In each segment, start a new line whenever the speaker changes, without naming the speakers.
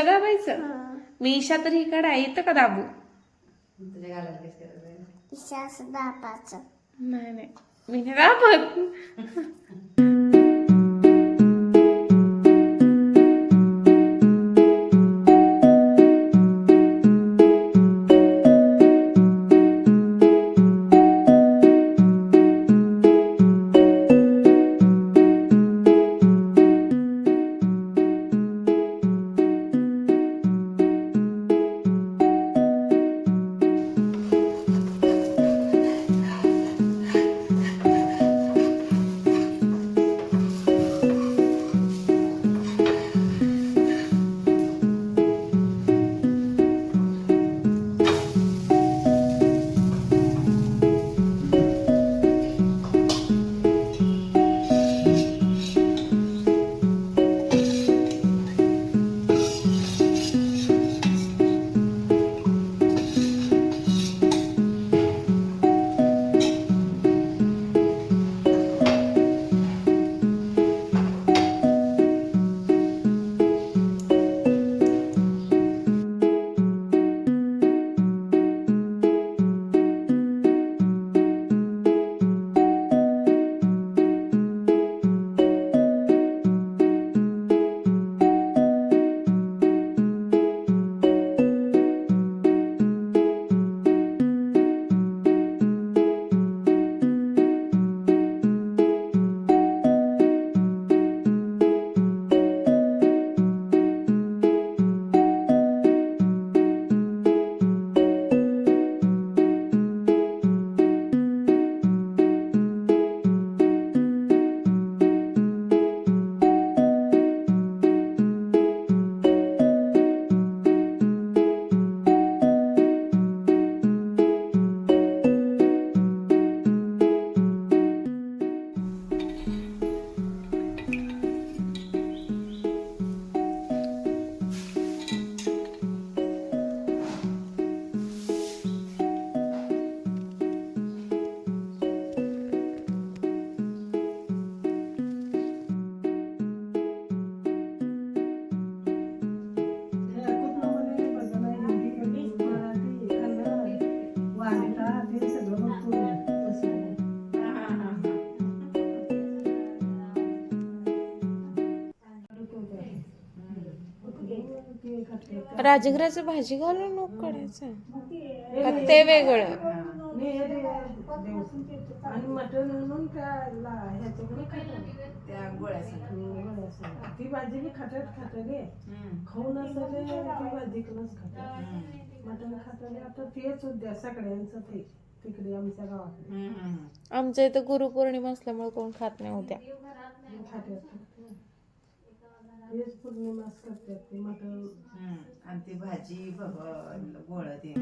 ईशा दाबायचं. मी ईशा तर इकडे येतं का दाबू?
ईशा असं दाबायचं.
नाही नाही मी नाही दाबत. राजगिराचं भाजी घालून उकडायचं का ते वेगळं?
आणि मटण म्हणून त्या गोळ्या ती भाजी बी खातात रे खाऊन असं ती भाजी खातात मटण खाताले. आता तेच उद्या सगळ्यांचं ते तिकडे आमच्या गावात.
आमच्या इथं गुरुपौर्णिमा असल्यामुळे कोण खात नाही उद्या.
तेच पौर्णिमास करतात ते मटण
आणि ती भाजी गोळ ते.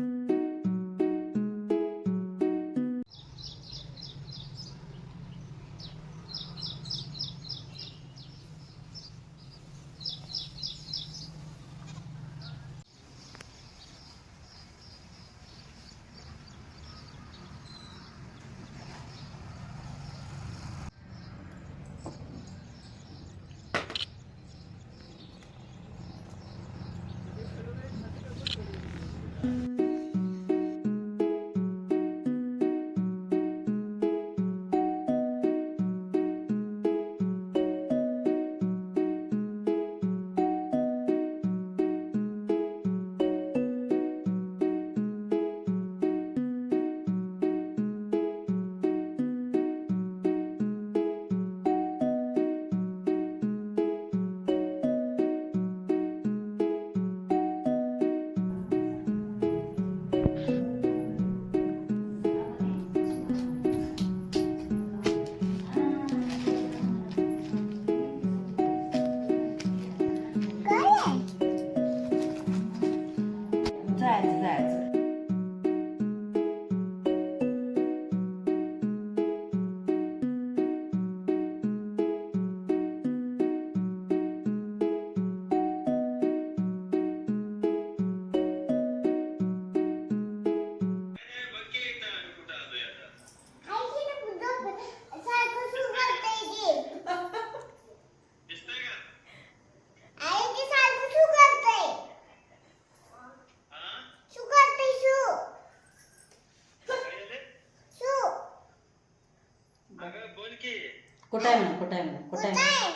कुठं आहे म्हणा कुठं आहे म्हणा कुठं आहे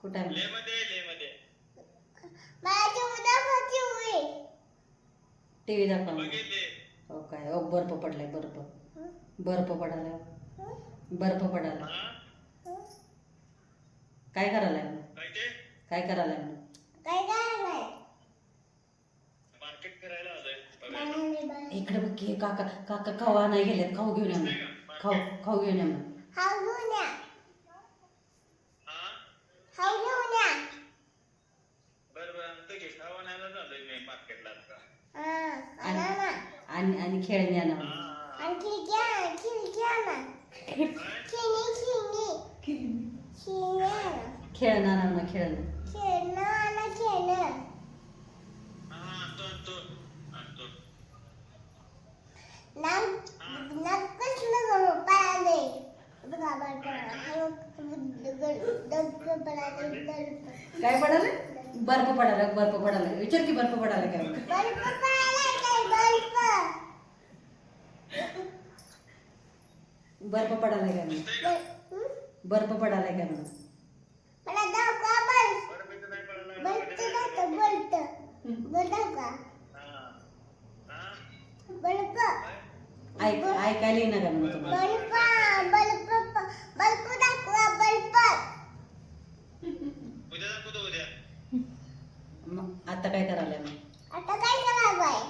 कुठं आहे म्हणा
माझी उद्या होती होई.
टीव्ही दाखवा हो काय हो बर्फ पडलाय बर्फ पडायला बर्फ पडायला काय करायलाय म्हणा काय करायलाय म्हणा
काय काय नाही.
इकडे बघ की काका काका खावा नाही गेलेत खाऊ घेऊन या म्हणा खाऊ घेऊन या म्हणा
हाव घेऊन या. हाव घेऊन या. आणा ना.
आणि खेळणी आणा म्हणा
आणखी घ्या ना.
खेळणं आणा म्हणा खेळणं
खेळणं आणा खेळणं. कसलं गरु पाळले बघा
काय पडायला बर्फ पडायला विचार की बर्फ पडायला काय
बल्ब पाळला काय बल्ब.
बर्फ पडायला काय म्हणा बर्फ पडायला काय म्हणा
मला दाखवा बल्ब. बल्ब दाखव बल्ब. दाखवा बल्ब.
ऐकायला येणार का म्हणा तुम्हाला
बल्ब दाखवा बल्ब.
मग आता काय करायला मग
आता काय करायचं आहे.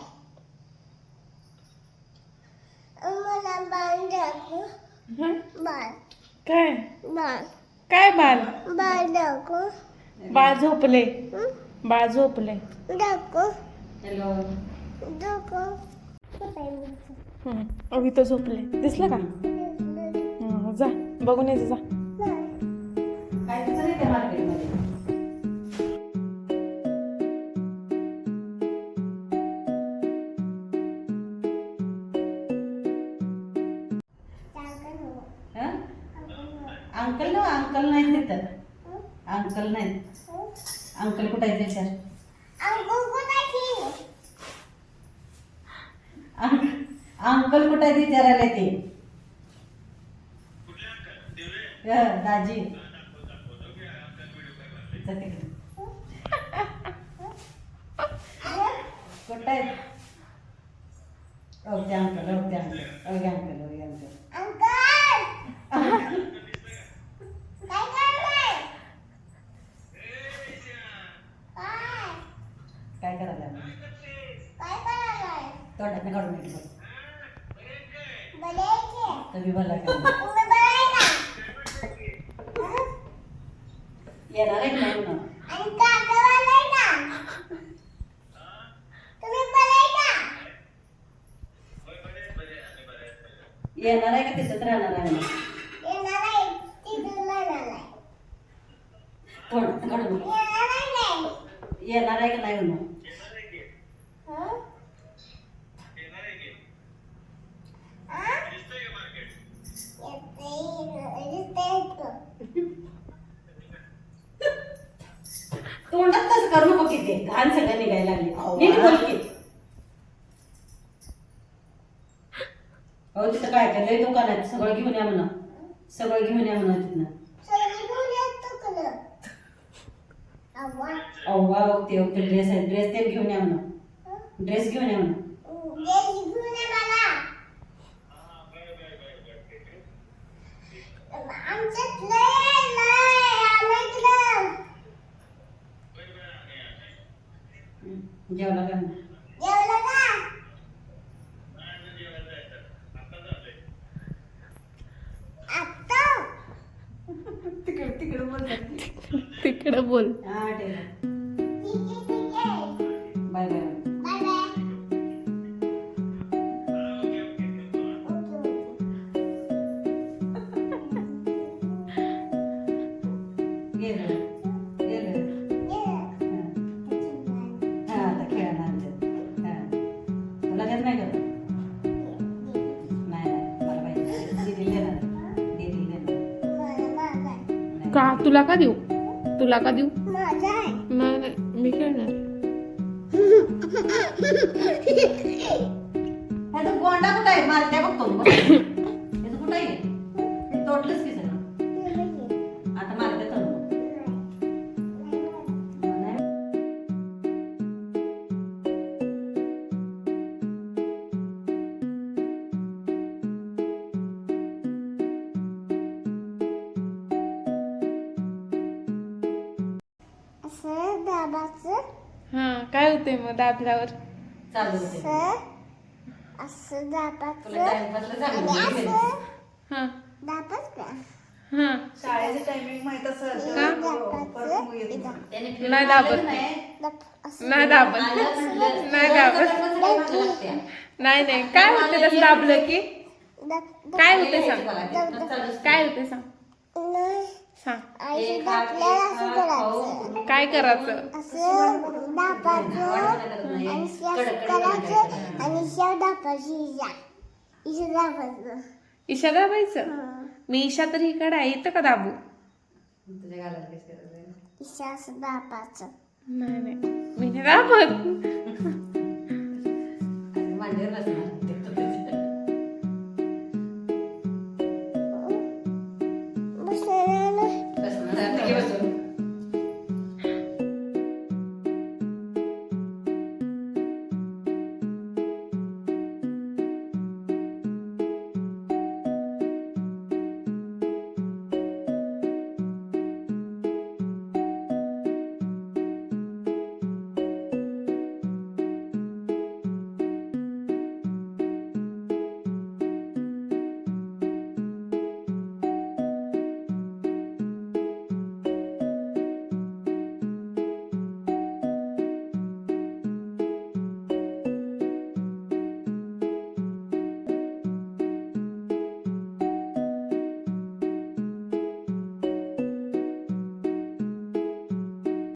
मला बाळ दाखव. बाळ
काय
बाळ
काय बाल
बाळ दाखव.
बाळ झोपले बाळ झोपले
दाखव
हॅलो
दाखव.
अभि तर झोपले दिसलं का जा बघून यायचं जा
काय तुझं नाही त्या मार्केटमध्ये अंकल नाही तिथं अंकल नाही अंकल कुठे आहे विचार अंकल कुठे आहे विचारायला ते दाजी कुठे आहे okay uncle okay uncle okay uncle okay uncle काय करायला तोंडात काढून येतो तुम्ही बोला का येणार आहे नाही म्हणून येणार आहे का तिथंच राहणार आहे म्हणून तोंडात काढून येणार आहे का नाही म्हणून तोंडात तसं करू नको किती घाण सगळं निघायला लागली नीट बोल की अहो तिथं काय काय लय दुकान आहेत सगळं घेऊन या म्हणा सगळं घेऊन या म्हणा तिथनं अव्वा ते ड्रेस आहे ड्रेस ते घेऊन या म्हणा ड्रेस घेऊन या म्हणा जेवला का
तिकडं बोल
हा ठीक आहे बाय बाय
का तुला का देऊ नाही
माझा आहे.
नाही मी खेळणार
गोंडा कुठं आहे मारत्या बघतो कुठं आहे
काय होते मग दाबल्यावर?
चालू होते
असं
तुला
दाबाचं
टाइमपासला
आणि
सांगितलं
असं
हा
दाबाच का
हा
शाळेचं टायमिंग माहित असेल तर परत मग येत नाही.
त्याने फिरून
नाही
आलं
दाबत.
की नाही,
असं
नाही दाबत.
आलं म्हणलं,
नाही दाबत.
सगळ्या मागं लागत्या.
नाही नाही काय होते तसं दाबलं की?
दाब
काय होते सांग?
मला चालूच
काय होते सांग?
नाही
सांग
आई
एक हात,
आपल्याला
एक
असं
हात,
करायचं
खाऊ.
काय करायचं?
असं दाबाचं
नाही.
आणि शेव
कडक
करायचं आणि शेव दाबायची इशा दाबायचं
ईशा दाबायचं? मी ईशा तर इकडे आहे इथं का दाबू?
तुझ्या गालाला किस करायचं.
इशा असं दाबाचं
नाही नाही मी नाही दाबत.
आणि मांडीवर बसणार.
बसणार
बसणार. आता की बसू.